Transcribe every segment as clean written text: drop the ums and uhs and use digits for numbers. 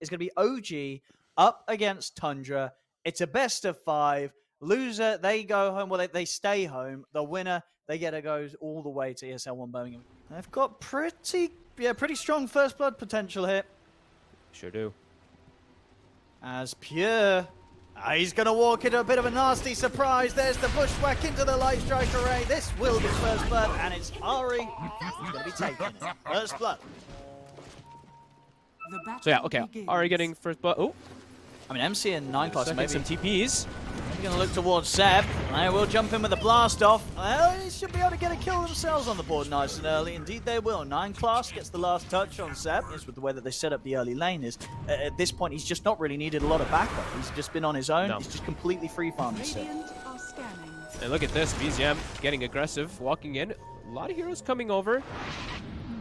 is going to be OG up against Tundra. It's a best of 5. Loser, they go home. Well, they stay home. The winner, they get to go all the way to ESL 1 Birmingham. They've got pretty strong first blood potential here. Sure do. As Pure, he's going to walk into a bit of a nasty surprise. There's the bushwhack into the light strike array. This will be first blood, and it's Ari who's going to be taking it. First blood. So yeah, okay. Ari getting first blood. Oh, I mean, MC and 9 class maybe. some TPs. They're going to look towards Seb. They will jump in with a blast off. Well, they should be able to get a kill themselves on the board nice and early. Indeed, they will. 9 class gets the last touch on Seb. Is with the way that they set up the early lane is at this point he's just not really needed a lot of backup. He's just been on his own. No. He's just completely free farming. And look at this, BZM getting aggressive, walking in. A lot of heroes coming over.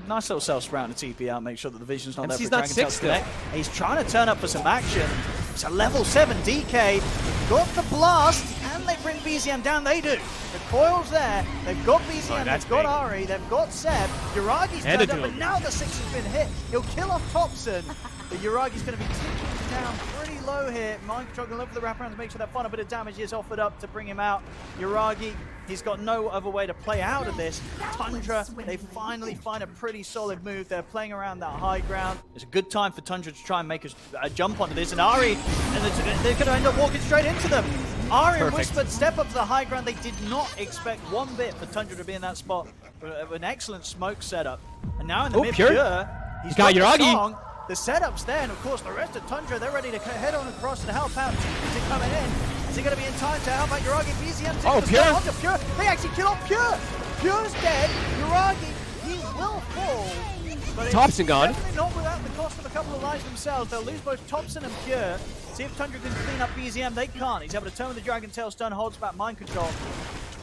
Nice little self-sprout to TP out, make sure that the vision's not there for MC's not Dragon 6 still. He's trying to turn up for some action. It's a level 7 DK. Got the blast, and they bring BZM down. They do. The coil's there. They've got BZM, they've got Ari, they've got Seb. Yuragi's turned up, but now the 6 has been hit. He'll kill off Thompson. But Yuragi's going to be ticking down pretty low here. Mind Control going to look for the wraparound to make sure that final bit of damage is offered up to bring him out. Yuragi, he's got no other way to play out of this. Tundra, they finally find a pretty solid move. They're playing around that high ground. It's a good time for Tundra to try and make a jump onto this. And Ari, and they're going to end up walking straight into them. Ari and Whispered step up to the high ground. They did not expect one bit for Tundra to be in that spot. An excellent smoke setup. And now in the mid, Pure, he's got Yuragi. The setup's there, and of course the rest of Tundra, they're ready to head on across and help out. TP's coming in. Is he going to be in time to help out Yuragi? BZM Pure. Onto Pure. They actually kill off Pure. Pure's dead. Yuragi, he will fall. But Thompson gone. Definitely not without the cost of a couple of lives themselves. They'll lose both Thompson and Pure. See if Tundra can clean up BZM. They can't. He's able to turn with the Dragon Tail stun, holds back Mind Control.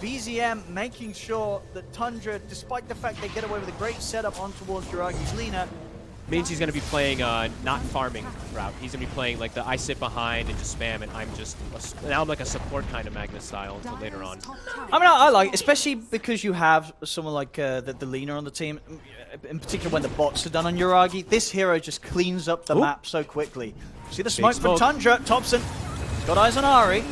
BZM making sure that Tundra, despite the fact they get away with a great setup on towards Yuragi's Lina, means he's going to be playing not farming route. He's going to be playing like the I sit behind and just spam, and now I'm like a support kind of Magnus style until later on. I mean, I like, especially because you have someone like the Lina on the team, in particular when the bots are done on Yuragi. This hero just cleans up the map so quickly. See the smoke from Tundra. Thompson, he's got eyes on Ari.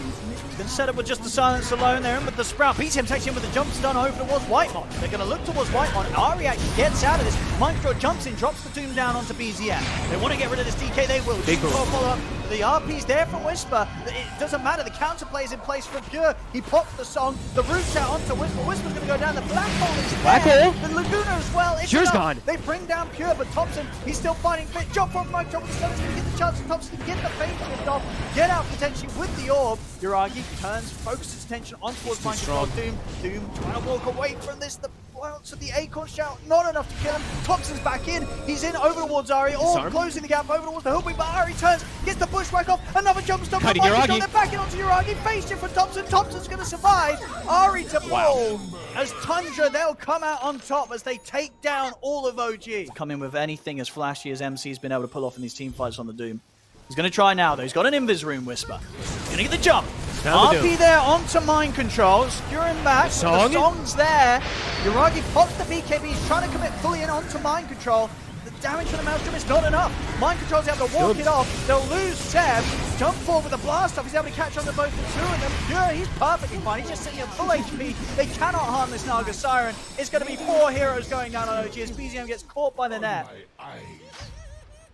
Been set up with just the silence alone. They're in with the sprout. BZM takes in with the jump stun over towards Whitemon. They're going to look towards Whitemon. Ari actually gets out of this. Mind Control jumps in, drops the Doom down onto BZM. They want to get rid of this DK. They will. Big follow up. The RP's there from Whisper. It doesn't matter. The counterplay is in place from Pure. He pops the song. The root's out onto Whisper. Whisper's going to go down. The Black Hole is there. The Laguna as well. Pure's gone. They bring down Pure, but Thompson, he's still fighting fit. Jump from Mind Control with the stun. He's going to get the chance for Thompson to get the fade shift off. Get out potentially with the orb. Yuragi turns, focuses his attention on towards Mind Control. Doom trying to walk away from this. The bounce of the Acorn Shout, not enough to kill him. Thompson's back in. He's in over towards Ari. Orb closing the gap over towards the Hooping, but Ari turns, gets the bushwhack off. Another jump stop. They're backing onto Yuragi. Face shift for Thompson. Thompson's going to survive. Ari to fall. As Tundra, they'll come out on top as they take down all of OG. Come in with anything as flashy as MC's been able to pull off in these team fights on the Doom. He's going to try now, though. He's got an Invis Room Whisper. He's going to get the jump. RP there onto Mind Control. Securing back. The song's there. Yuragi pops the BKB. He's trying to commit fully in onto Mind Control. The damage from the Maelstrom is not enough. Mind Control's able to walk it off. They'll lose Seb. Jump forward with a blast off. He's able to catch on to both the two of them. Pure, he's perfectly fine. He's just sitting at full HP. They cannot harm this Naga Siren. It's going to be 4 heroes going down on OG as BZM gets caught by the net.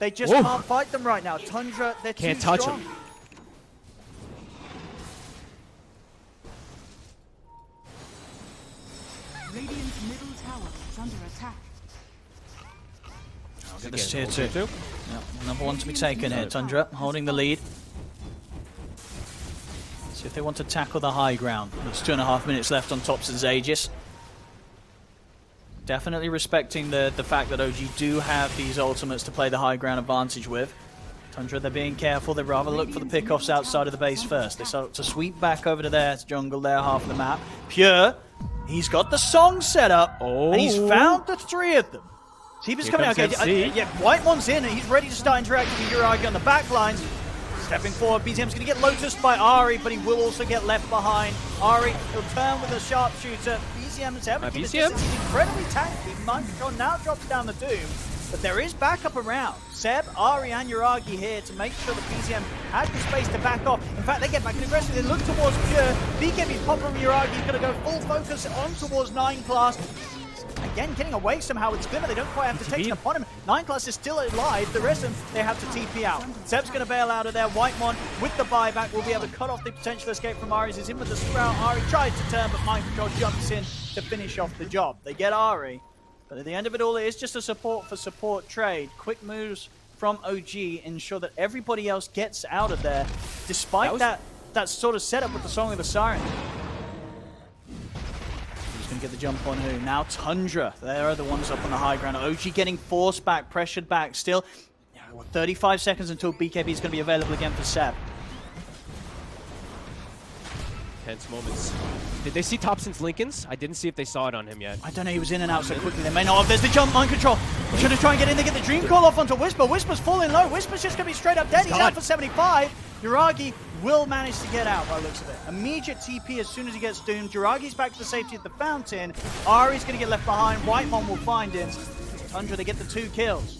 They just can't fight them right now. Tundra, they're too strong. Can't touch them. Radiant's middle tower is under attack. I'll get this tier 2. Yep, another one to be taken here. Tundra holding the lead. See if they want to tackle the high ground. There's 2.5 minutes left on Thompson's Aegis. Definitely respecting the fact that OG do have these ultimates to play the high ground advantage with. Tundra, they're being careful. They'd rather look for the pickoffs outside of the base first. They start to sweep back over to their jungle, their half of the map. Pure, he's got the song set up, and he's found the 3 of them. TP's coming out. Okay, yeah, Whitemon's in, and he's ready to start interacting with Yuragi on the back lines. Stepping forward, BZM's going to get lotused by Ari, but he will also get left behind. Ari, he'll turn with a sharpshooter. BZM is able to keep the distance. He's incredibly tanky. Mind Control now drops down the Doom. But there is backup around. Seb, Ari, and Yuragi here to make sure that BZM has the space to back off. In fact, they get back aggressive. They look towards Pure. BKB's popping from Yuragi. He's going to go full focus on towards 9 Class. Again, getting away somehow. It's Glimmer. They don't quite have to take it upon him. 9 Class is still alive. The rest of them, they have to TP out. Seb's going to bail out of there. Whitemon with the buyback will be able to cut off the potential escape from Ari. He's in with the Sprout. Ari tries to turn, but Mind Control jumps in to finish off the job. They get Ari. But at the end of it all, it is just a support for support trade. Quick moves from OG ensure that everybody else gets out of there, despite that sort of setup with the Song of the Siren. Who's going to get the jump on who? Now Tundra. They are the ones up on the high ground. OG getting forced back, pressured back. Still, 35 seconds until BKB is going to be available again for Seb. Tense moments. Did they see Thompson's Lincolns? I didn't see if they saw it on him yet. I don't know, he was in and out so quickly. They may not have. There's the jump, Mind Control. Should have tried and get in there, get the Dream Call off onto Whisper. Whisper's falling low. Whisper's just going to be straight up dead. He's out for 75. Yuragi will manage to get out by the looks of it. Immediate TP as soon as he gets doomed. Yuragi's back to the safety of the fountain. Ari's going to get left behind. Whitemon will find him. Tundra, they get the 2 kills.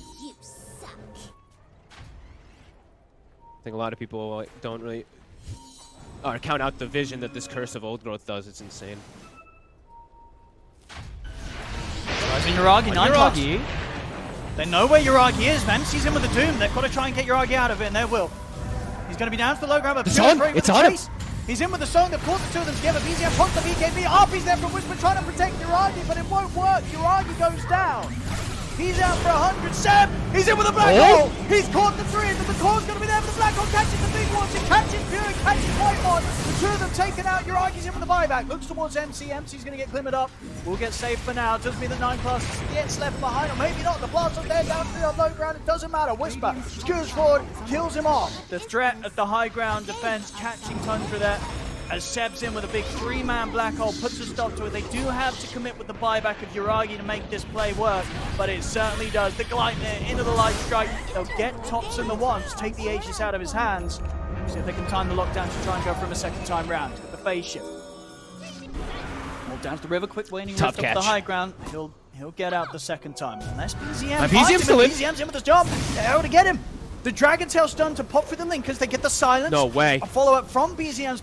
I think a lot of people don't really count out the vision that this Curse of Old Growth does. It's insane. Rising Yuragi, 9 Class. They know where Yuragi is, man. Sees him with the Doom. They've got to try and get Yuragi out of it, and they will. He's going to be down to the low ground, but it's on. It's on him. He's in with the Song. They've caught the 2 of them together. BZM pops the BKB. RP's there from Whisper trying to protect Yuragi, but it won't work. Yuragi goes down. He's out for 100. Seb, he's in with a black hole. He's caught the 3, and the core's going to be there for the black hole. Catches the big ones. It catches Pure, catches Whitemon. The 2 of them taken out. Yuragi's in with the buyback. Looks towards MC. MC's going to get glimmered up. We'll get saved for now. Doesn't mean that 9 Class gets left behind, or maybe not. The blast on there down to the low ground. It doesn't matter. Whisper skewers forward, kills him off. The threat at the high ground defense catching Tundra there. As Seb's in with a big 3-man black hole, puts a stop to it. They do have to commit with the buyback of Yuragi to make this play work, but it certainly does. The Gleipnir into the light strike. They'll get Thompson the once, take the Aegis out of his hands. See if they can time the lockdown to try and go for him a second time round. Get the phase shift. More down to the river, quick waning rift up the high ground. He'll get out the second time. Unless BZM BZM's still in. BZM's in with his job. They're able to get him. The Dragon Tail stun to pop through the Linkers. They get the silence. No way. A follow-up from BZM's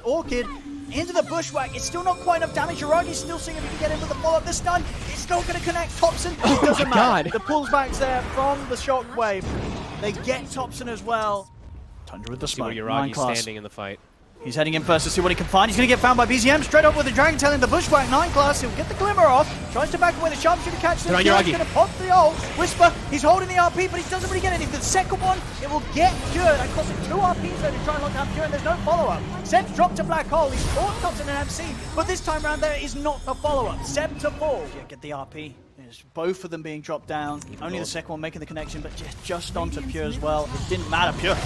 Orchid into the Bushwhack. It's still not quite enough damage. Yuragi's still seeing if he can get in with the follow-up. The stun, it's not going to connect Thompson. It doesn't matter. The pullback's there from the Shockwave. They get Thompson as well. Tundra with the smoke. Yuragi's standing in the fight. He's heading in first to see what he can find. He's going to get found by BZM. Straight up with the Dragon Tail in the Bushwhack. 9 Class. He'll get the Glimmer off. Tries to back away. The Sharpshooter catches him. He's going to pop the ult. Whisper. He's holding the RP, but he doesn't really get anything. The second one, it will get Pure. That costs him 2 RPs though to try and lock down Pure, and there's no follow-up. Seb's dropped to Black Hole. He's caught Thompson and MC, but this time around there is not the follow-up. Seb to fall. Yeah, get the RP. There's both of them being dropped down. Only the second one making the connection, but just onto Pure as well. It didn't matter. Pure.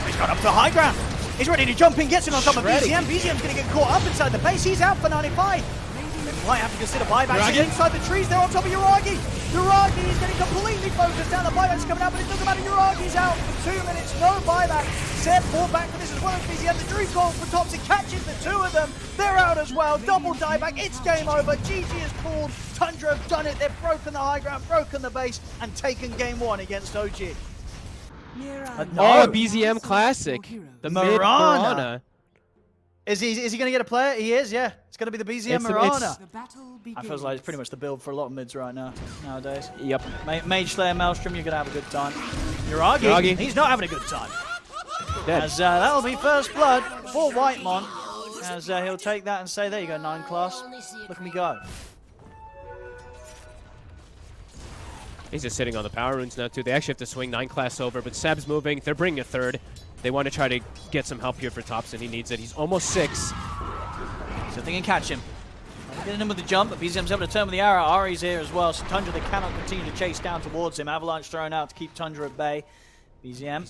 He's got up to the high ground. He's ready to jump in, gets in on top of BZM. BZM's going to get caught up inside the base. He's out for 95. They might have to consider buybacks. He's inside the trees. They're on top of Yuragi. Yuragi is getting completely focused down. The buyback's coming out, but it doesn't matter. Yuragi's out for 2 minutes. No buyback. Seb fought back for this as well as BZM. The Dream Call for Thompson catches the 2 of them. They're out as well. Double dieback. It's game over. GG is pulled. Tundra have done it. They've broken the high ground, broken the base, and taken game 1 against OG. Oh, BZM Classic. The Mirana. Is he going to get a player? He is, yeah. It's going to be the BZM Mirana. I feel like it's pretty much the build for a lot of mids right now, nowadays. Yep. Mage Slayer, Maelstrom, you're going to have a good time. Yuragi, he's not having a good time. As that'll be first blood for Whitemon. As he'll take that and say, there you go, 9 Class. Look at me go. He's just sitting on the power runes now, too. They actually have to swing 9 Class over, but Seb's moving. They're bringing a 3rd. They want to try to get some help here for Thompson. He needs it. He's almost 6. So they can catch him. Getting him with the jump, but BZM's able to turn with the arrow. Ari's here as well, so Tundra, they cannot continue to chase down towards him. Avalanche thrown out to keep Tundra at bay. BZM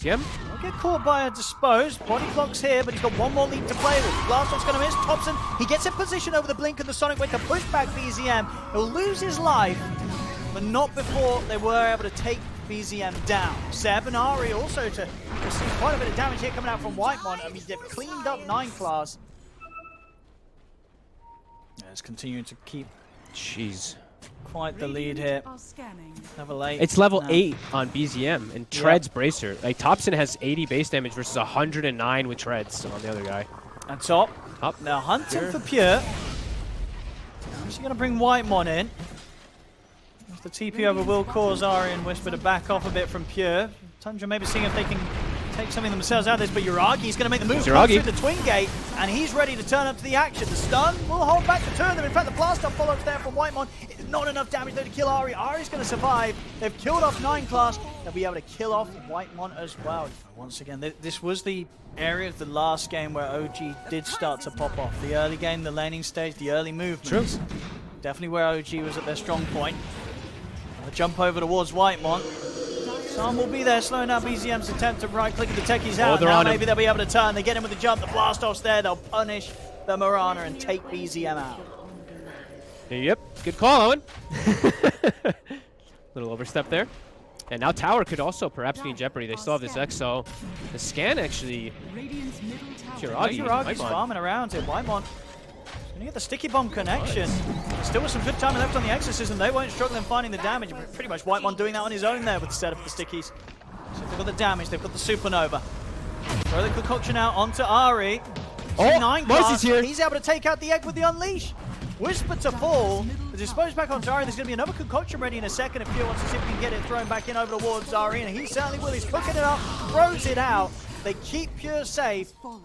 will get caught by a dispose. Body clock's here, but he's got 1 more lead to play with. Blast off's going to miss. Thompson, he gets in position over the blink and the Sonic Wave to push back BZM. He'll lose his life, but not before they were able to take BZM down. Seb and Ari also to receive quite a bit of damage here coming out from Whitemon. I mean, they've cleaned up 9 Class. Yeah, it's continuing to keep quite the lead here. Are scanning. Level 8. It's level No. 8 on BZM, and Treads Bracer. Like, Thompson has 80 base damage versus 109 with Treads on the other guy. And top. Up. Now hunting Pure. for Pure. Actually going to bring Whitemon in. If the TP over will cause Ari and Whisper to back off a bit from Pure. Tundra maybe seeing if they can take something themselves out of this, but Uragi's going to make the move through the Twin Gate, and he's ready to turn up to the action. The stun will hold back the two of them. In fact, the blast off follows there from Whitemon. It's not enough damage there to kill Ari. Ari's going to survive. They've killed off 9 class. They'll be able to kill off Whitemon as well. Once again, this was the area of the last game where OG did start to pop off. The early game, the laning stage, the early movements. True. Definitely where OG was at their strong point. A jump over towards Whitemon. Some will be there, slowing down BZM's attempt to right-click the techies out. Now maybe they'll be able to turn. They get him with the jump. The blast-off's there. They'll punish the Mirana and take BZM out. Yep, good call, Owen. Little overstep there. And now Tower could also perhaps be in jeopardy. They still have this Exo. The scan actually... Radiant's middle tower. Uragi's farming around here. Whitemon going to get the sticky bomb connection. Still with some good time left on the Exorcism. They won't struggle in finding the damage. Pretty much Whitemon doing that on his own there with the setup of the stickies. So they've got the damage. They've got the Supernova. Throw the concoction out onto Ari. Oh, 9 Marcy's here. He's able to take out the egg with the Unleash. Whisper to fall. The dispose back onto Ari. There's going to be another concoction ready in a second if Pure wants to see if he can get it thrown back in over towards Ari. And he certainly will. He's cooking it up. Throws it out. They keep Pure safe. Fallen.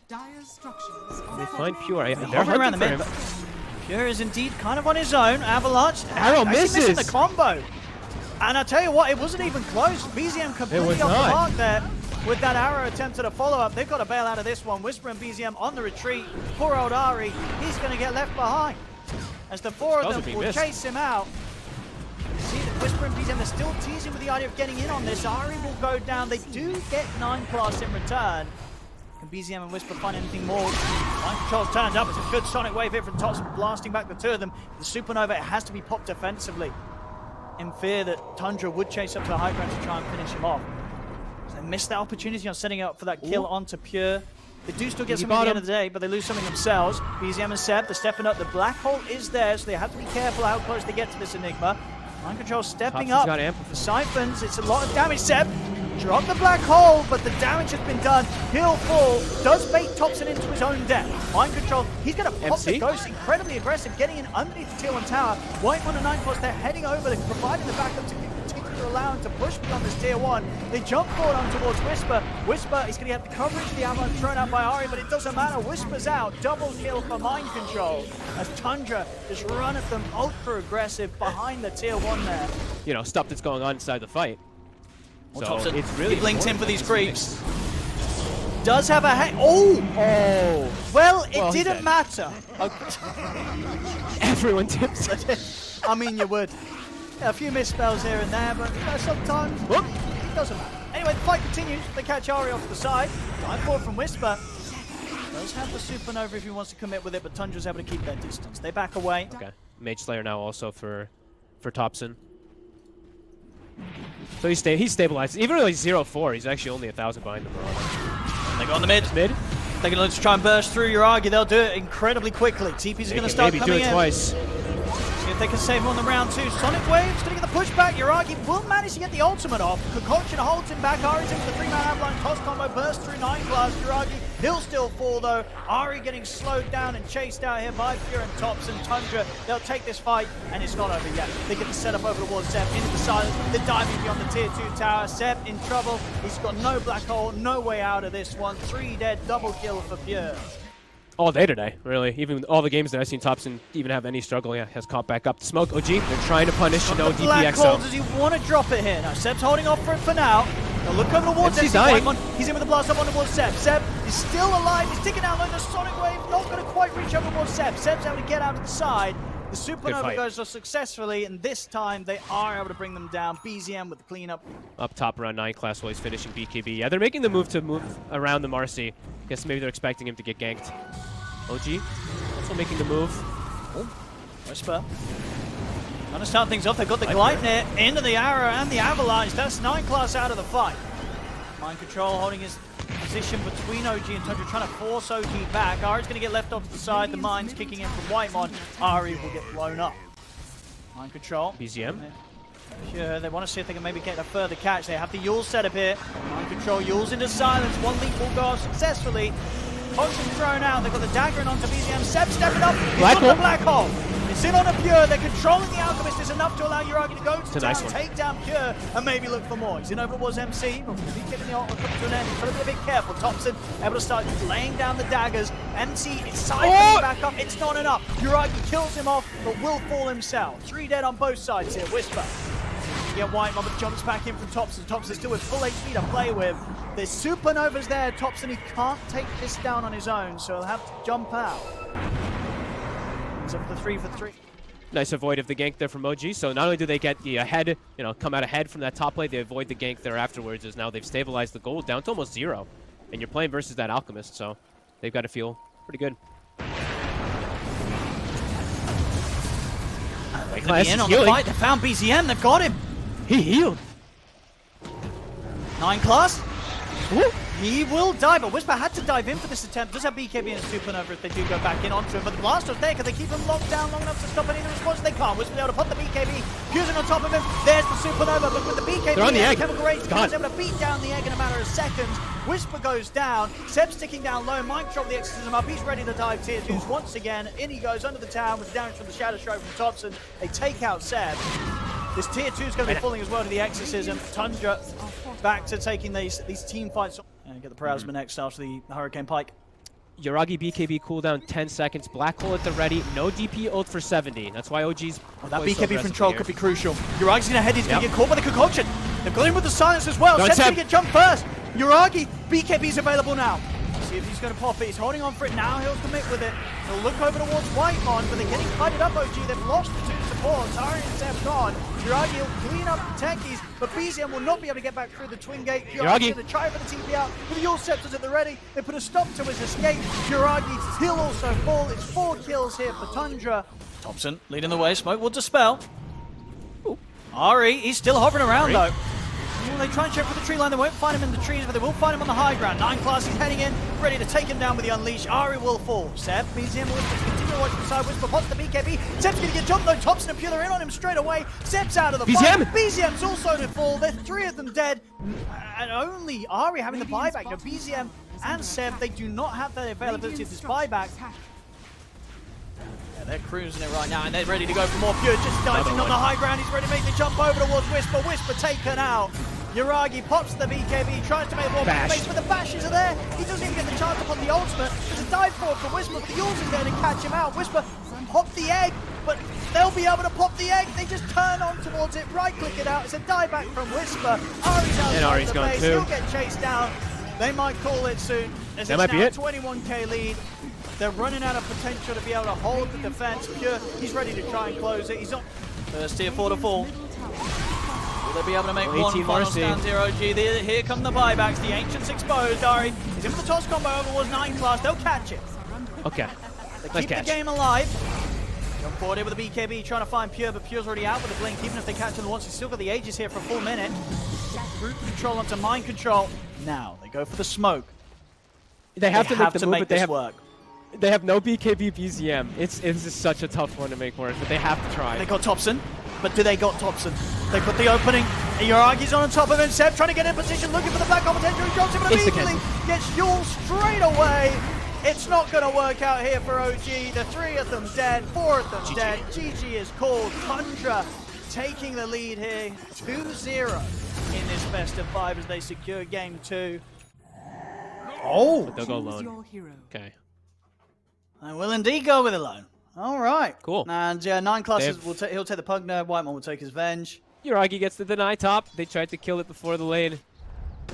Dire structures. They find Pure. They're Hovering around the hunting mid, for him. but Pure is indeed kind of on his own. Avalanche Arrow actually missing misses. the combo. And I tell you what, it wasn't even close. BZM completely off the mark there with that arrow attempt at a follow-up. They've got to bail out of this one. Whisper and BZM on the retreat. Poor old Ari, he's going to get left behind. As the 4 of them will chase him out. See that Whisper and BZM are still teasing with the idea of getting in on this. Ari will go down. They do get 9 class in return. Can BZM and Whisper find anything more? Mind Control turns up. It's a good sonic wave here from Thompson, blasting back the 2 of them. The Supernova, it has to be popped defensively, in fear that Tundra would chase up to the high ground to try and finish him off. So they missed that opportunity on setting up for that kill onto Pure. They do still get something at the end of the day, but they lose something themselves. BZM and Seb, they're stepping up. The black hole is there, so they have to be careful how close they get to this Enigma. Mind Control stepping up. The Siphons, it's a lot of damage. Seb, drop the black hole, but the damage has been done. He'll fall. Does bait Thompson into his own death. Mind Control, he's going to pop the Ghost. Incredibly aggressive, getting in underneath the Tier 1 tower. Whitemon and 9 Claws, they're heading over. They're providing the backup to continue to allow him to push beyond this Tier 1. They jump forward on towards Whisper. Whisper is going to get the coverage of the Avalanche thrown out by Ari, but it doesn't matter. Whisper's out. Double kill for Mind Control as Tundra just run at them ultra aggressive behind the Tier 1 there. You know, stuff that's going on inside the fight. Well, So Thompson, it's really he blinked in for these creeps. Does have a head. Oh! Well, it Well, didn't matter. Everyone tips. I mean, you would. Yeah, a few misspells here and there, but you know, sometimes it doesn't matter. Anyway, the fight continues. They catch Ari off the side. Line forward from Whisper. Does have the Supernova if he wants to commit with it, but Tundra's able to keep their distance. They back away. Okay. Mage Slayer now also for Thompson. So he's stabilized. Even though he's 0-4, he's actually only 1,000 behind the Mirana. They go on the mid. Mid? They're going to try and burst through Uragi. They'll do it incredibly quickly. TP's are going to start coming in. Maybe do it twice. See if they can save him on the round 2. Sonic Wave's going to get the pushback. Uragi will manage to get the ultimate off. Concoction holds him back. Ari's in for the 3-man Avalanche. Toss combo bursts through 9 class. Uragi, he'll still fall though. Ari getting slowed down and chased out here by Pure and Thompson. Tundra, they'll take this fight, and it's not over yet. They get the setup over towards Seb into the silence. They're diving beyond the Tier 2 tower. Seb in trouble. He's got no black hole, no way out of this one. 3 dead, double kill for Pure. All day today, really. Even all the games that I've seen Thompson even have any struggle, has caught back up. The smoke, OG, they're trying to punish, no DPXO. Black hole, does he want to drop it here? Now, Seb's holding off for it for now. They'll look over towards He's dying. He's in with the blast up on towards Seb. Seb is still alive. He's sticking out like the Sonic Wave. Not going to quite reach over towards Seb. Seb's able to get out to the side. The Supernova goes off successfully, and this time they are able to bring them down. BZM with the cleanup. Up top around 9 class while he's finishing BKB. Yeah, they're making the move to move around the Marcy. Guess maybe they're expecting him to get ganked. OG also making the move. Oh, Whisper. Trying to start things off. They've got the Gleipnir into the arrow and the Avalanche. That's 9 class out of the fight. Mind Control holding his position between OG and Tundra, trying to force OG back. Ari's going to get left off to the side. The Mind's kicking in from Whitemon. Ari will get blown up. Mind control. BZM. Sure, they want to see if they can maybe get a further catch. They have the Yule set up here. Mind control, Yule's into silence. One leap will go off successfully. Toxin thrown out. They've got the dagger in onto BZM. Seb stepping up. He's got the black hole. It's in on a Pure. They're controlling the Alchemist. Is enough to allow Uragi to go to town, nice take down Pure, and maybe look for more. He's in over towards MC. But with the giving the ult will come to an end. He's got to be a bit careful. Thompson able to start laying down the daggers. MC is cycling back up. It's not enough. Uragi kills him off, but will fall himself. 3 dead on both sides here. Whisper. Yeah, White Mama jumps back in from Thompson. Thompson still with full HP to play with. There's Supernovas there. Thompson, he can't take this down on his own, so he'll have to jump out. It's up for 3 for 3. Nice avoid of the gank there from OG. So not only do they get the ahead, come out ahead from that top lane, they avoid the gank there afterwards, as now they've stabilized the gold down to almost 0. And you're playing versus that Alchemist, so they've got to feel pretty good. Class in on the fight. They found BZM. They've got him. He healed. 9 class. Woo. He will die, but Whisper had to dive in for this attempt. Does have BKB and Supernova if they do go back in onto him, but the blast was there. Can they keep him locked down long enough to stop any of the response? They can't. Whisper's able to put the BKB, fusing on top of him. There's the Supernova, but with the BKB they're on the egg. Chemical Rage, he's able to beat down the egg in a matter of seconds. Whisper goes down. Seb's sticking down low. Mind control the exorcism up. He's ready to dive tier 2s once again. In he goes under the town with the damage from the Shadow Stroke from Thompson. They take out Seb. This tier 2 is going to be falling as well to the exorcism. Tundra back to taking these team fights. And get the Parasma next after the Hurricane Pike. Uragi BKB cooldown 10 seconds. Black hole at the ready. No DP ult for 70. That's why OG's. That BKB control could be crucial. Uragi's going to head. He's going to get caught by the concoction. They've got him with the silence as well. Seb's going to get jumped first. Uragi, BKB's available now. See if he's going to pop it. He's holding on for it now. He'll commit with it. He'll look over towards Whitemon, but they're getting kited up, OG. They've lost the 2 supports. Ari and Seb gone. Uragi will clean up the techies, but BZM will not be able to get back through the twin gate. Uragi's going to try for the TP out with the Yule Scepters at the ready. They put a stop to his escape. Uragi, he'll also fall. It's 4 kills here for Tundra. Thompson leading the way. Smoke will dispel. Ooh. Ari, he's still hovering around though. Well, they try and check for the tree line. They won't find him in the trees, but they will find him on the high ground. 9 class, he's heading in, ready to take him down with the Unleash. Ari will fall. Seb, BZM will continue to watch the side. Whisper pops the BKB. Seb's going to get jumped though. Thompson and Pure are in on him straight away. Seb's out of the fight. BZM's also to fall. There's 3 of them dead. And only Ari having the buyback. Now, BZM and Seb, they do not have the availability of this buyback. They're cruising it right now, and they're ready to go for more. Pure just diving on the high ground. He's ready to make the jump over towards Whisper. Whisper taken out. Uragi pops the BKB, tries to make more space, but the bashes are there. He doesn't even get the chance upon the ultimate. There's a dive forward for Whisper, but the Yule's is there to catch him out. Whisper pop the egg, but they'll be able to pop the egg. They just turn on towards it, right-click it out. It's a dive back from Whisper. Ari's outside the base. He'll get chased down. They might call it soon. As that might be it. 21k lead. They're running out of potential to be able to hold the defense. Pure, he's ready to try and close it. He's on first tier 4 to fall. Will they be able to make one final stand here, OG? Here come the buybacks. The Ancients exposed. Ari is in for the toss combo over towards 9 class. They'll catch it. Okay. They keep the game alive. Jump forward here with the BKB trying to find Pure, but Pure's already out with the blink. Even if they catch him once, he's still got the Aegis here for a full minute. Root control onto mind control. Now they go for the smoke. They have to make the move, but this work. They have no BKB BZM. It's just such a tough one to make work, but they have to try. They got Thompson, but do they got Thompson? They put the opening. Uragi's on top of him. Seb trying to get in position, looking for the black hole potential. He drops him, but immediately gets Yule straight away. It's not going to work out here for OG. The 3 of them dead, 4 of them dead. GG is called. Tundra taking the lead here, 2-0 in this best of 5 as they secure game 2. Oh, but they'll go alone. Okay. I will indeed go with alone. All right. Cool. And 9 classes, he'll take the Pugner. Whitemon will take his Venge. Uragi gets the deny top. They tried to kill it before the lane.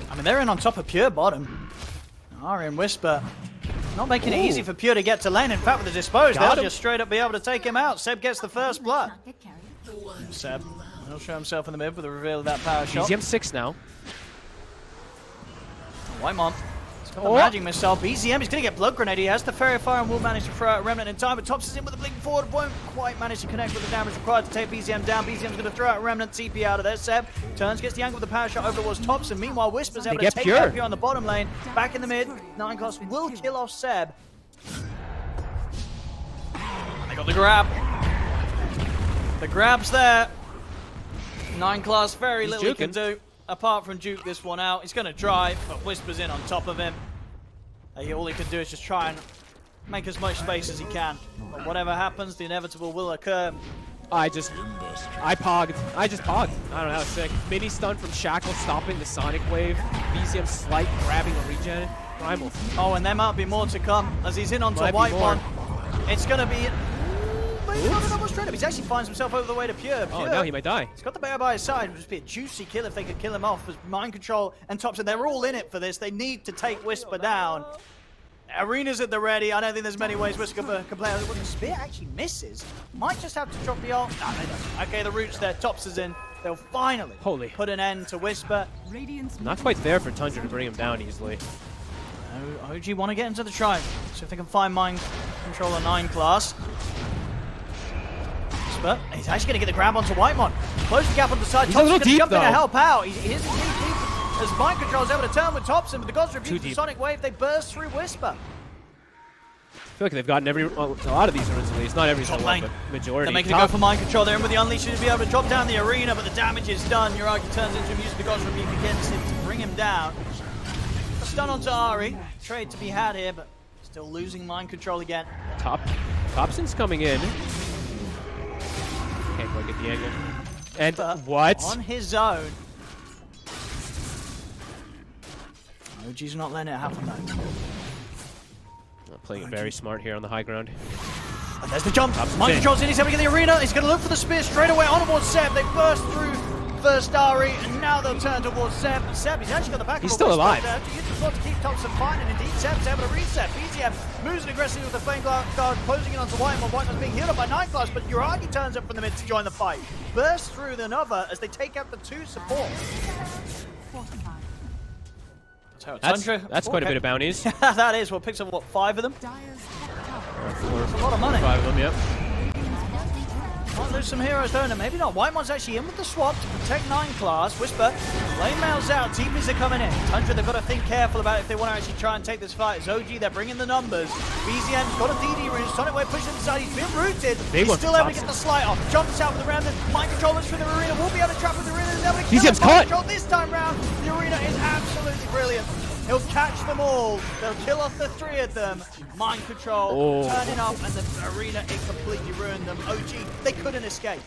I mean, they're in on top of Pure bottom. Ari and Whisper not making it easy for Pure to get to lane. In fact, with the Dispose, they'll just straight up be able to take him out. Seb gets the first blood. Seb, he'll show himself in the mid with the reveal of that power shot. BZM 6 now. Whitemon. The magic missile. BZM is going to get blood grenade. He has the fairy fire and will manage to throw out a remnant in time, but Thompson's in with the blink forward. Won't quite manage to connect with the damage required to take BZM down. BZM's going to throw out a remnant TP out of there. Seb turns, gets the angle with the power shot over towards Thompson. Meanwhile, Whisper's able to take out Pure on the bottom lane. Back in the mid. 9 class will kill off Seb. They got the grab. The grab's there. 9 class, very He's little he can juking. do apart from juke this one out. He's going to try, but Whisper's in on top of him. All he can do is just try and make as much space as he can. But whatever happens, the inevitable will occur. I just pogged. I just pogged. I don't know, that was sick. Mini stun from Shackle stopping the Sonic Wave. BZM slight grabbing a regen. Primal. Oh, and there might be more to come as he's in onto Might be White more. One. It's going to be... Maybe not a double straight up. He actually finds himself over the way to Pure. Oh, no, he might die. He's got the bear by his side. It would just be a juicy kill if they could kill him off. As Mind Control and Thompson, they're all in it for this. They need to take Whisper down. Arena's at the ready. I don't think there's many ways Whisper can play. When the spear actually misses, might just have to drop the ult. No, they don't. Okay, the root's there. Tops is in. They'll finally put an end to Whisper. Radiant's Not quite there for Tundra to bring him down easily. OG want to get into the tribe. So if they can find Mind Controller 9 class. But he's actually going to get the grab onto Whitemon. Close the gap on the side. He's a little Thompson's going to jump in deep, to though. help out. He is indeed deep. As Mind Control's able to turn with Thompson, but the Gods Rebuke the deep. Sonic Wave, they burst through Whisper. I feel like they've gotten well, a lot of these runs at least. Not every single one, lane. but majority. They're making it go for Mind Control. They're in with the Unleash to be able to drop down the arena, but the damage is done. Yuragi turns into him, using the Gods Rebuke against him to bring him down. A stun onto Ari. Trade to be had here, but still losing Mind Control again. Thompson's coming in. Can't quite get the angle. And But what? on his own. OG's not letting it happen though. Playing it very smart here on the high ground. And there's the jump. Thompson's Mind in. Control's in. He's going to get the arena. He's going to look for the spear straight away on towards Seb. They burst through first Ari, and now they'll turn towards Seb. And Seb, he's actually got the back He's of a still Whisper alive. there to use the sword to keep Thompson fine, and indeed Seb's able to reset. BZM moves it aggressively with the Flame Guard, closing in onto Whitemon. Whitemon's being healed up by 9 class, but Yuragi turns up from the mid to join the fight. Bursts through the Nova as they take out the 2 supports. fortified. That's quite a bit of bounties. That is. Well, picks up, what, 5 of them? Dyer's top tower. That's a lot of money. 5 of them, yep. Might lose some heroes, don't they? Maybe not. Whitemon's actually in with the swap to protect 9 class. Whisper, lane mails out. TPs are coming in. Tundra, they've got to think careful about if they want to actually try and take this fight. As OG, they're bringing the numbers. BZM's got a DD ring. Sonic Wave pushing inside. He's been rooted. Big He's one still from able to get the slight off. Jumps out with the remnant. Mind Controllers through the arena. Will be able to trap with the arena. They'll be able to kill BZM's him. Mind caught. Control this time round. The arena is absolutely brilliant. He'll catch them all. They'll kill off the 3 of them. Mind Control turning up, and the arena is completely ruined them. OG, they couldn't escape.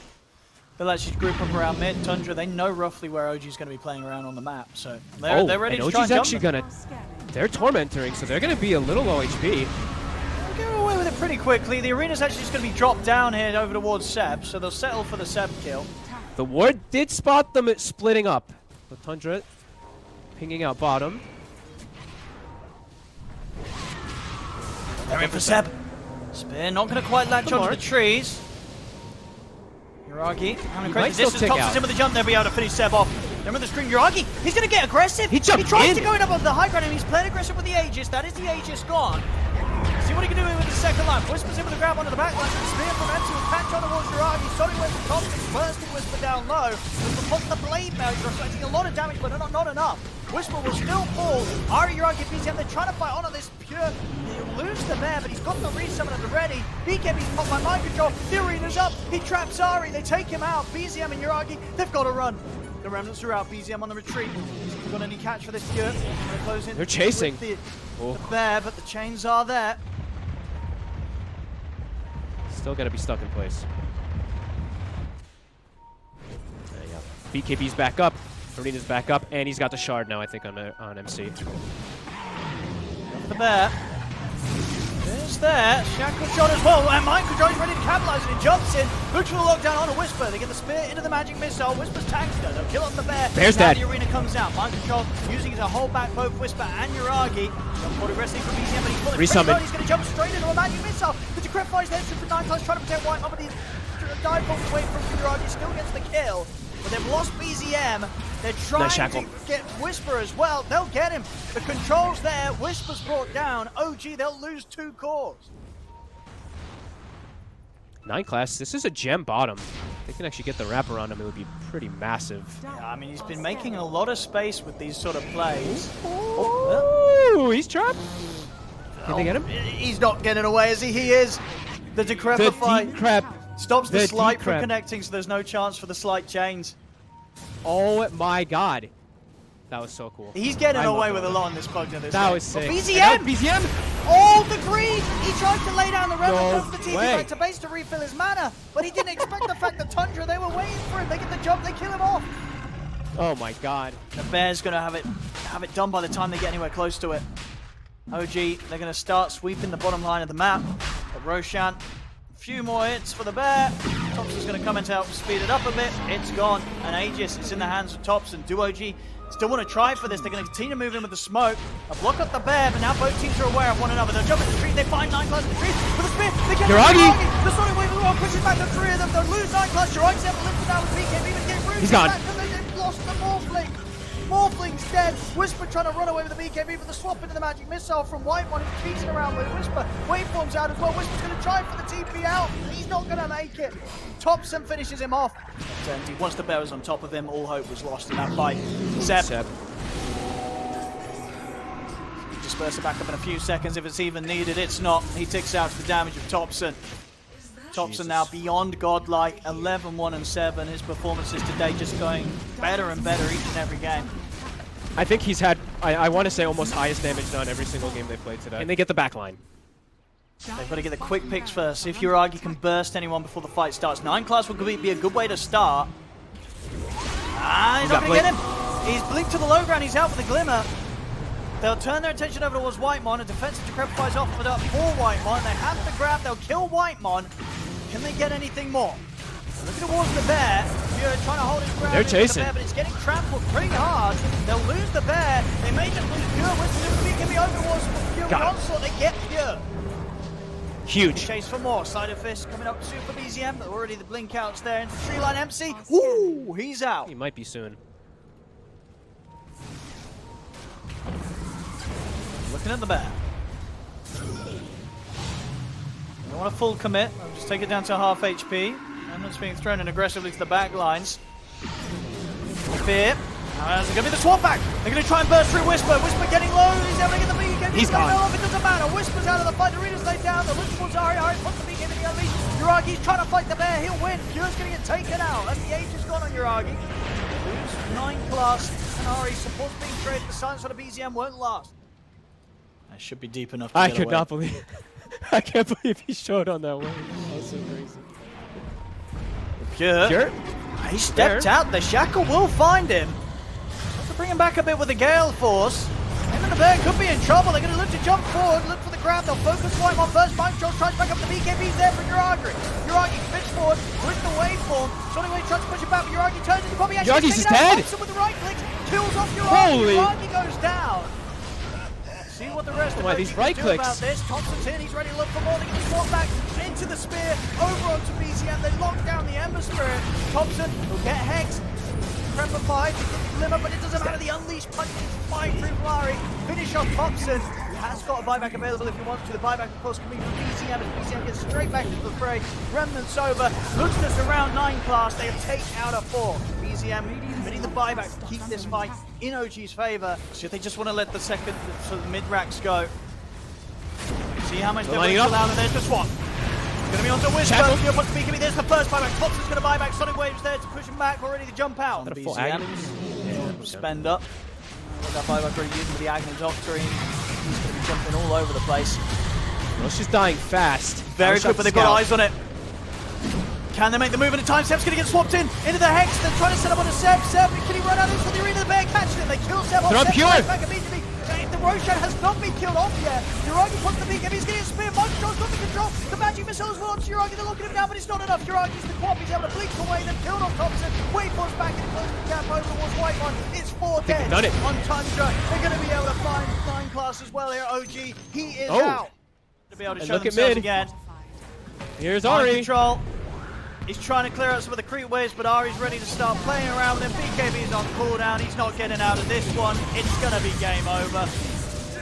They'll actually group up around mid. Tundra, they know roughly where OG's going to be playing around on the map, so they're ready and to try OG's and actually jump gonna. They're tormenting, so they're gonna be a little low HP. They'll get away with it pretty quickly. The arena's actually just going to be dropped down here over towards Seb, so they'll settle for the Seb kill. The ward did spot them splitting up. So Tundra pinging out bottom. They're in for Seb. Spear not going to quite latch onto the trees. Yuragi having a crazy distance. Thompson's in with the jump. They'll be able to finish Seb off. They're with the screen. Yuragi, he's going to get aggressive. He jumped tries in. to go in up on the high ground, and he's playing aggressive with the Aegis. That is the Aegis gone. See what he can do with the second line. Whisper's in with the grab onto the back line. Spear from Ensu will catch on towards Yuragi. Sonic Wave from Thompson bursting Whisper down low. With the blade mail, he's reflecting a lot of damage, but not enough. Whisper will still fall. Ari, Yuragi, BZM, they're trying to fight on this Pure. He'll lose the bear, but he's got the resummon at the ready. BKB's popped by Mind Control. The arena's up. He traps Ari. They take him out. BZM and Yuragi, they've got to run. The remnants are out. BZM on the retreat. He's got any catch for this Pure. They're chasing. The bear, but the chains are there. Still gotta be stuck in place. BKB's back up. Arena's back up, and he's got the shard now, I think, on MC. The bear. There's there. Shackle shot as well, and Mind Control is ready to capitalize, and he jumps in. Looks for the lockdown on a Whisper. They get the spear into the magic missile. Whisper's tagged her. They'll kill off the bear. Bear's now dead. The arena comes out. Mind Control using it to hold back both Whisper and Yuragi. Jump forward aggressively from BZM, but he's pulling Resummon. He's going to jump straight into a magic missile. The Decrep flies there for 9 times, trying to protect White, but he's dive falls away from Yuragi. Still gets the kill. But they've lost BZM. They're trying to get Whisper as well. They'll get him. The control's there. Whisper's brought down. OG, they'll lose 2 cores. 9 class, this is a gem bottom. They can actually get the wrap around him. It would be pretty massive. Yeah, I mean, he's been making a lot of space with these sort of plays. Oh, he's trapped. Can they get him? He's not getting away as he is. The The Decrepify. deep crap. Stops the The slide from decrep. connecting, so there's no chance for the slide chains. Oh my god. That was so cool. He's getting I love away with a Dota. lot in this Pugna this That game. was sick. Oh, And BZM! BZM! Oh, the greed! He tried to lay down the Revenant No over the TP way. back to base to refill his mana, but he didn't expect the fact that Tundra, they were waiting for him. They get the jump, they kill him off. Oh my god. The Bears gonna have it done by the time they get anywhere close to it. OG, they're gonna start sweeping the bottom line of the map. But Roshan, a few more hits for the Bear. Thompson's gonna come in to help speed it up a bit. It's gone, and Aegis is in the hands of Thompson. Do OG still want to try for this? They're going to continue to move in with the smoke. A block up the Bear, but now both teams are aware of one another. They'll jump in the tree. They find 9 class in the tree with a spear. They get Jiragi! The Sonic Wave as well pushes back the 3 of them. They'll lose 9 class. Jiragi's able to lift it down with BKB, even get Roots He's gone. back, and they've lost the Morphling. Morphling's dead. Whisper trying to run away with the BKB, but the swap into the magic missile from White One. He's teasing around with Whisper. Waveform's out as well. Whisper's going to try for the TP out. He's not going to make it. Thompson finishes him off. And once the Bear was on top of him, all hope was lost in that fight. Seb. Disperse it back up in a few seconds if it's even needed. It's not. He ticks out the damage of Thompson. Thompson now beyond godlike, 11-1-7. His performances today just going better and better each and every game. I think he's had, I want to say, almost highest damage done every single game they played today. And they get the back line. They've got to get the quick picks first. If Jiragi can burst anyone before the fight starts. 9 class would be a good way to start. He's not going to get him. He's blinked to the low ground. He's out for the glimmer. They'll turn their attention over towards Whitemon. A defensive decrepifies offered up for Whitemon. They have to grab. They'll kill Whitemon. Can they get anything more? Looking towards the Bear. Pure trying to hold his ground. They're chasing. The Bear, but it's getting trampled pretty hard. They'll lose the Bear. They may just lose Pure. Whisper can be over towards Pure with onslaught. They get Pure. Huge. Chase for more. Side of Fist coming up soon for BZM. But already the blink outs there. Into tree line MC. Ooh, he's out. He might be soon. Looking at the Bear. Don't want a full commit. I'll just take it down to half HP. Remnant's being thrown in aggressively to the back lines. Fear. There's going to be the swap back. They're going to try and burst through Whisper. Whisper getting low. He's able to get the BKB. He's gone. Off. It doesn't matter. Whisper's out of the fight. The Arena's laid down. The Whisper was Ari. Ari puts the BKB in the unleash. Yuragi's trying to fight the Bear. He'll win. Pure's going to get taken out. And the age is gone on Yuragi. Lose 9 class. And Ari supports being traded. The silence for the BZM won't last. That should be deep enough to I get could away. not believe. I can't believe he showed on that wave. That was so crazy. Pure. He stepped out. The Shackle will find him. Have to bring him back a bit with the Gale Force. Him and the Bear could be in trouble. They're going to look to jump forward, look for the grab. They'll focus White on first. Mind Control tries back up the BKB's there for Yuragi. Yuragi spins forward with the waveform. Sonic Wave tries to push it back, but Yuragi turns into Bobby. Yuragi's just dead. Thompson with the right click. Kills off Yuragi. Holy. Yuragi goes down. See what the rest of Why, OG these can right do clicks. about this. Thompson's in, he's ready to look for more. They get the swap back into the spear, over onto BZM. They lock down the Ember Spirit. Thompson will get Hex. Prepify to get the glimmer, but it doesn't matter. The Unleashed punches flying through Flari. Finish off Thompson. He has got a buyback available if he wants to. The buyback, of course, can be from BZM, as BZM gets straight back into the fray. Remnant's over. Looks at us around 9 class. They have taken out a 4. BZM bidding the buyback to keep this fight in OG's favor. So they just want to let the second sort of mid-racks go. See how much they're willing to allow, and there's the swap. Going to be onto Whisper. Pure puts BKB. There's the first buyback. Thompson's going to buy back. Sonic Wave's there to push him back. Already to jump out. Is that a full Aghanim's? Yeah, spend up. That buyback already used with the Aghanim's Octarine. He's going to be jumping all over the place. Roche's dying fast. Very quick, but they've got eyes on it. Can they make the move in time? Seb's going to get swapped in into the Hex. They're trying to set up on a Seb. Seb, can he run out into the arena? The Bear catches him. They kill Seb. They're on Seb Pure. back immediately. The Roshan has not been killed off yet. Yuragi puts the BKB. He's getting a spear. Montro's got the control. The magic missile as well onto Yuragi. They're locking him down, but it's not enough. Yuragi's the quap. He's able to blink away. They've killed off Thompson. Waveform's back and closes the gap over towards White One. It's 4 dead done it. on Tundra. They're going to be able to find 9 class as well here. OG, he is out. To be able to And show look at themselves mid. again. Here's Mind Ari. control. He's trying to clear out some of the creep waves, but Ari's ready to start playing around with him. BKB's on cooldown. He's not getting out of this one. It's going to be game over.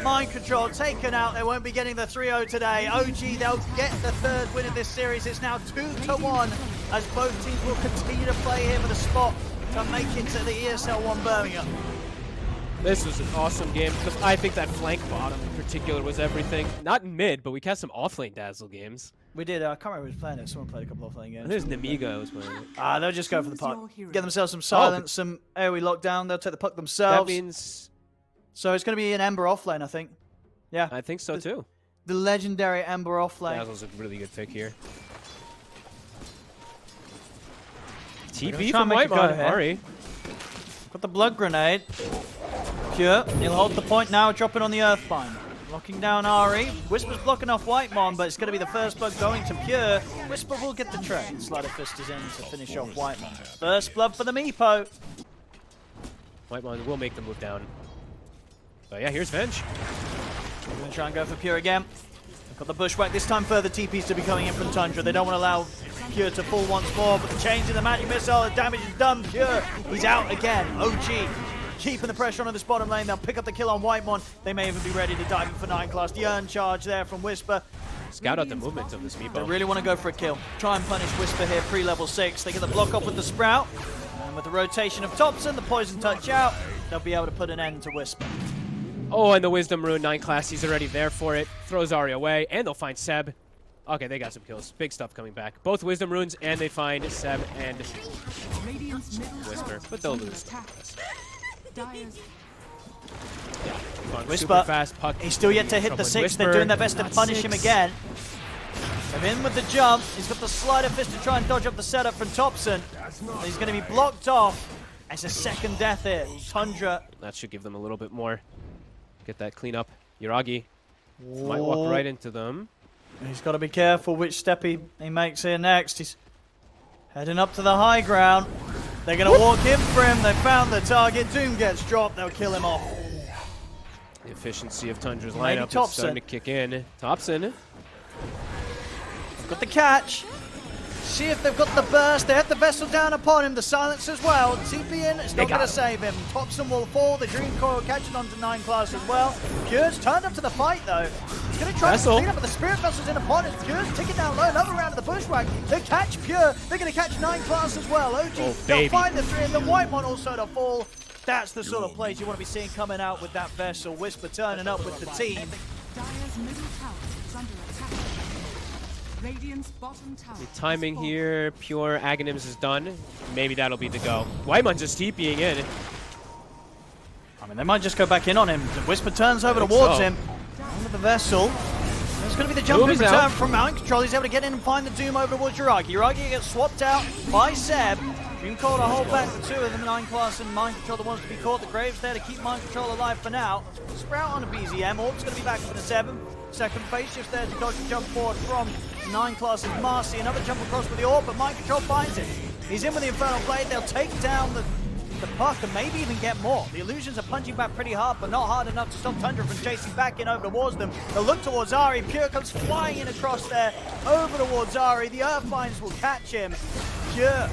Mind control taken out. They won't be getting the 3-0 today. OG, they'll get the 3rd win of this series. It's now 2-1 as both teams will continue to play here for the spot to make it to the ESL 1 Birmingham. This was an awesome game. I think that flank bottom in particular was everything. Not in mid, but we had some off-lane dazzle games. We did. I can't remember who was playing it. Someone played a couple of offlane games. There's Nemiga who was playing it. They'll just go for the puck. Choose your hero. Get themselves some silence, some AoE lockdown. They'll take the puck That themselves. means... So it's going to be an Ember offlane, I think. Yeah. I think so too. The legendary Ember offlane. Dazzle's a really good pick here. gonna TP try from and make a go Whitemon. here. Ari. Got the blood grenade. Pure. He'll hold the point now, dropping on the Earthbind. Locking down Ari. Whisper's blocking off Whitemon, but it's going to be the first blood going to Pure. Whisper will get the trade. Slider Fist is in to finish off Whitemon. First blood for the Meepo. Whitemon will make the move down. But yeah, here's Venge. We're going to try and go for Pure again. They've got the Bushwhack. This time further TPs to be coming in from Tundra. They don't want to allow Pure to fall once more, but the change in the magic missile, the damage is done. Pure, he's out again. OG keeping the pressure on this bottom lane. They'll pick up the kill on Whitemon. They may even be ready to dive in for 9 class. The earn charge there from Whisper. Scout out the movement of this They Meepo. really want to go for a kill. Try and punish Whisper here pre-level 6. They get the block off with the Sprout. And with the rotation of Thompson, the poison touch out, they'll be able to put an end to Whisper. Oh, and the Wisdom Rune 9 class. He's already there for it. Throws Ari away, and they'll find Seb. Okay, they got some kills. Big stuff coming back. Both Wisdom Runes, and they find Seb and Radiant's middle Whisper, tower but they'll is under lose. attack. Dire's Super Whisper, fast puck. he's still yet to hit the Trouble 6. with They're Whisper. doing their best to Not punish him 6. again. They're in with the jump. He's got the Slider Fist to try and dodge up the setup from Thompson. He's going to be blocked off. It's a second death here. Tundra. That should give them a little bit more. Get that clean up. Yuragi might walk right into them. He's got to be careful which step he makes here next. He's heading up to the high ground. They're going to walk in for him. They found the target. Doom gets dropped. They'll kill him off. The efficiency of Tundra's Maybe lineup is Thompson. starting to kick in. Thompson. Got the catch. See if they've got the burst. They have the vessel down upon him. The silence as well. TP in. It's not going to save him. Thompson will fall. The Dream Coil catching on to 9 class as well. Pure's turned up to the fight though. He's going to try Vessel. to clean up, but the Spirit Vessel's in upon it. Pure's ticking down low. Another round of the Bushwhack. They catch Pure. They're going to catch 9 class as well. OG, Oh, they'll baby. find the 3 and the Whitemon also to fall. That's the sort of plays you want to be seeing coming out with that Vessel. Whisper turning up with the team. Dire's middle tower is under attack. Radiant's bottom tower. The timing has fallen. here. Pure Aghanims is done. Maybe that'll be the go. Whitemon just TPing in. I mean, they might just go back in on him. The Whisper turns over I think towards so. him. Under the Vessel. There's going to be the jump in Doom is return out. from Mind Control. He's able to get in and find the Doom over towards Yuragi. Yuragi gets swapped out by Seb. Dream Coil to hold back the 2 of them. 9 class and Mind Control, the ones to be caught. The Graves there to keep Mind Control alive for now. Sprout on a BZM. Orb's going to be back for the 7. Second phase shift there to dodge the jump forward from 9 classes Marcy. Another jump across with the Orb, but Mind Control finds it. He's in with the Infernal Blade. They'll take down the puck and maybe even get more. The Illusions are punching back pretty hard, but not hard enough to stop Tundra from chasing back in over towards them. They'll look towards Ari. Pure comes flying in across there, over towards Ari. The Earthbinds will catch him. Pure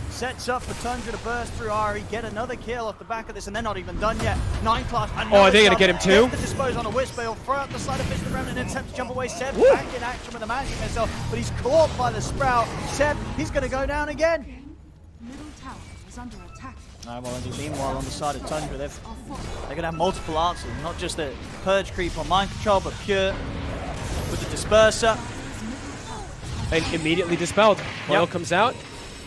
sets up for Tundra to burst through Ari, get another kill off the back of this, and they're not even done yet. 9 class. Oh, are they going to get him too? The dispose on a Whisper. He'll throw out the Slider Fist around and then attempt to jump away. Seb Woo. back in action with a magic missile, but he's caught by the Sprout. Seb, he's going to go down again. Middle tower is under attack. Meanwhile, on the side of Tundra, they're Are fallen. going to have multiple answers, not just the Purge creep on Mind Control, but Pure with the Disperser. And immediately dispelled. Coil Yep. comes out.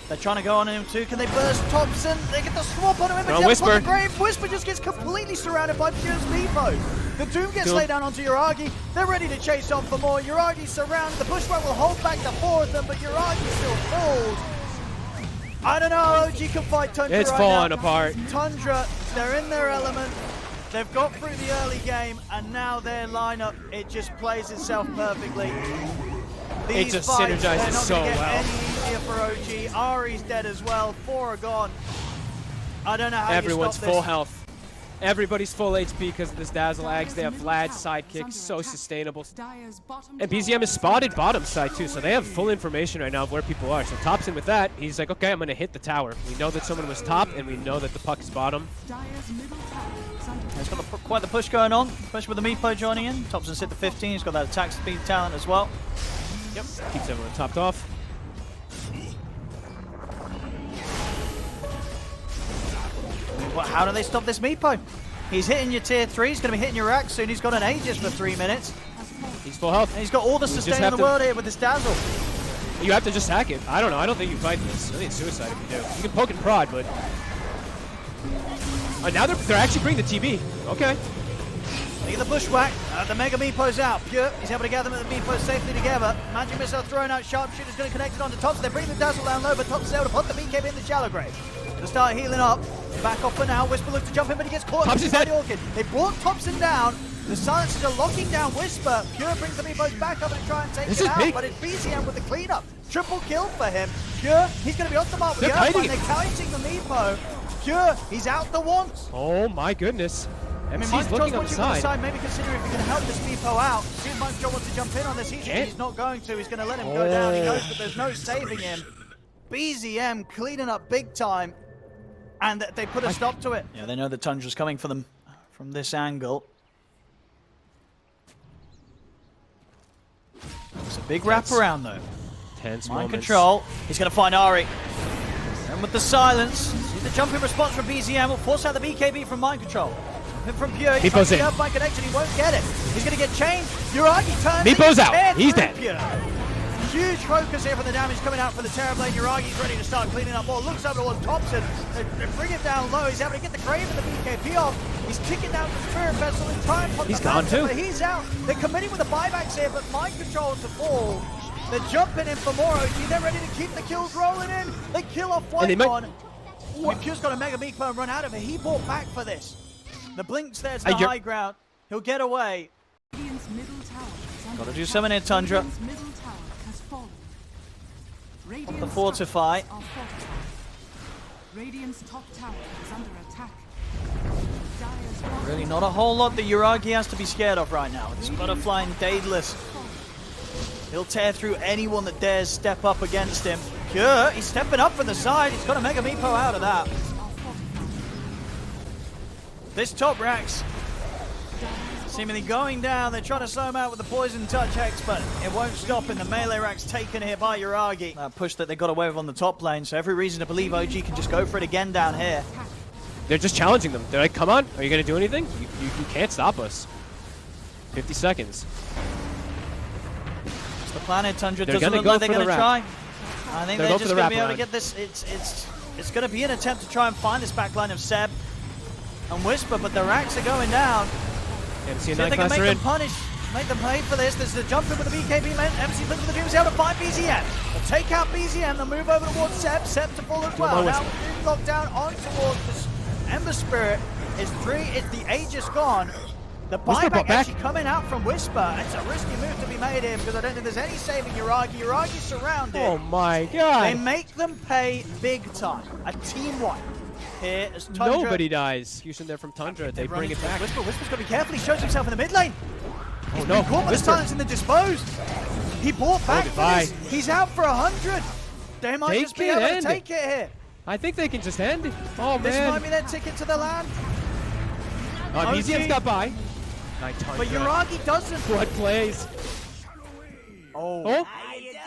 They're trying to go on him too. Can they burst Thompson? They get the swap on him. No, But Whisper. the Grave. Whisper just gets completely surrounded by Pure's Meepo. The Doom gets Cool. laid down onto Yuragi. They're ready to chase on for more. Yuragi's surrounded. The Bushwhack will hold back the 4 of them, but Yuragi still falls. I don't know how OG can fight Tundra It's right falling now. apart. Tundra, they're in their element. They've got through the early game, and now their lineup, it just plays itself perfectly. These just fights, they're synergizes not so gonna get well. any easier for OG. Ari's dead as well. 4 are gone. I don't know how Everyone's you stop full this. health. Everybody's full HP because of this Dazzle Ags. They have Vlad's sidekick, so sustainable. Dire's bottom And tower BZM is is spotted bottom side too, so they have full information right now of where people are. So Thompson with that, he's like, okay, I'm going to hit the tower. We know that someone was top, and we know that the puck is bottom. Dire's middle tower is under He's got quite the push going on, especially with the Meepo joining in. Thompson's hit the 15. He's got that attack speed talent as well. Yep. Keeps everyone topped off. But how do they stop this Meepo? He's hitting your tier 3. He's going to be hitting your rack soon. He's got an Aegis for 3 minutes. He's full health. And he's got all the sustain in the world here with this dazzle. You have to just hack it. I don't know. I don't think you fight this. I think it's suicide if you do. You can poke and prod, but... now they're actually bringing the TB. Okay. Look at the bushwhack. The Mega Meepo's out. Pure, he's able to gather them at the Meepo safely together. Magic Missile thrown out. Sharpshooter's going to connect it onto Tops. They're bringing the dazzle down low, but Tops is able to put the BKB in the shallow grave. To start healing up. Back off for now. Whisper looks to jump in, but he gets caught. Tops is dead. The Orchid. They brought Thompson down. The silencers are locking down Whisper. Pure brings the Meepos back up and try and take it out, big. but it's BZM with the cleanup. Triple kill for him. Pure, he's going to be off the mark with They're the Earthbind. kiting They're counting the Meepo. Pure, he's out the once. Oh my goodness. MC's Mind looking on the side. Maybe consider if he can help this Meepo out. See if Mind Control wants to jump in on this. He's not going to. He's going to let him go down. He knows that there's no saving him. BZM cleaning up big time. And they put a stop to it. Yeah, they know the Tundra's coming for them from this angle. It's a big wraparound though. Tense Mind moments. control. He's going to find Ari. And with the silence, see the jump in response from BZM will force out the BKB from Mind Control. And from Pure, he's trying to get up by connection. He won't get it. He's going to get chained. Uragi turns. Meepo's out. He's dead. Pure. Huge focus here for the damage coming out from the Terrorblade. Uragi's ready to start cleaning up more. Looks over towards Thompson. They bring it down low. He's able to get the Crave and the BKB off. He's kicking down the Spirit Vessel in time. He's gone too. But he's out. They're committing with the buybacks here, but Mind Control to fall. They're jumping in for more OG. They're ready to keep the kills rolling in. They kill off one. I mean, Pure's got a Mega Meepo and run out of it. He bought back for this. The Blink's there to the high ground. He'll get away. Got to do something here, Tundra. The fortify. Radiant's top tower is under attack. Really not a whole lot that Uragi has to be scared of right now. It's Butterfly and Daedalus. He'll tear through anyone that dares step up against him. Pure, he's stepping up from the side. He's got a Mega Meepo out of that. This top Rax seemingly going down. They're trying to slow him out with the Poison Touch Hex, but it won't stop in the melee Rax taken here by Uragi. That push that they got away with on the top lane, so every reason to believe OG can just go for it again down here. They're just challenging them. They're like, come on, are you going to do anything? You can't stop us. 50 seconds. It's the planet, Tundra. They're doesn't look like they're going to try. I think they're just going to be able to get this. It's going to be an attempt to try and find this backline of Seb and Whisper, but the Rax are going down. MC See if they can make them punish, make them pay for this. There's the jump in with the BKB man. MC looks for the Doom's able to find BZM. They'll take out BZM, they'll move over towards Seb. Seb to fall as well. Now Doom locked down on towards this Ember Spirit. It's the Aegis gone. The buyback actually coming out from Whisper. It's a risky move to be made here because I don't think there's any saving Uragi. Uragi's surrounded. Oh my god. They make them pay big time. A team one. Here as Tundra. Nobody dies. Houston there from Tundra. They bring it back. Whisper's got to be careful. He shows himself in the mid lane. Oh no. Caught by the silence in the disposed. He bought back for this. He's out for 100. They might just be able to take it here. I think they can just end it. Oh man. This might be their ticket to the land. BZM's got by. But Uragi doesn't. What plays? Oh. How you doing?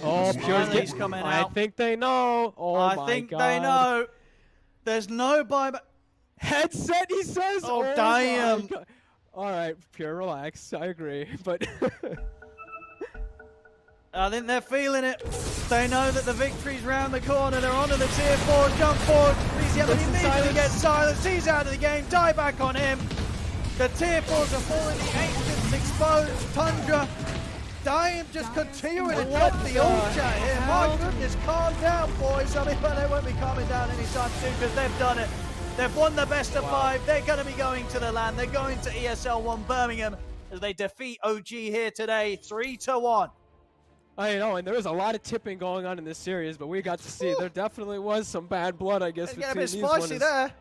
Oh, Pure's coming I out. think they know. Oh my god. I think they know. There's no buyback. Headset, he says. Oh damn. All right, Pure, relax. I agree, but I think they're feeling it. They know that the victory's round the corner. They're onto the tier 4 jump forward. BZM immediately gets silenced. He's out of the game. Die back on him. The tier 4s are falling. The Ancients exposed. Tundra. Dying just continuing to drop the ult chat here. My goodness, calm down, boys. I mean, but they won't be calming down anytime soon because they've done it. They've won the best of 5. They're going to be going to the land. They're going to ESL 1 Birmingham as they defeat OG here today 3-1. I know, and there was a lot of tipping going on in this series, but we got to see there definitely was some bad blood, I guess, between these ones. It's getting a bit spicy there.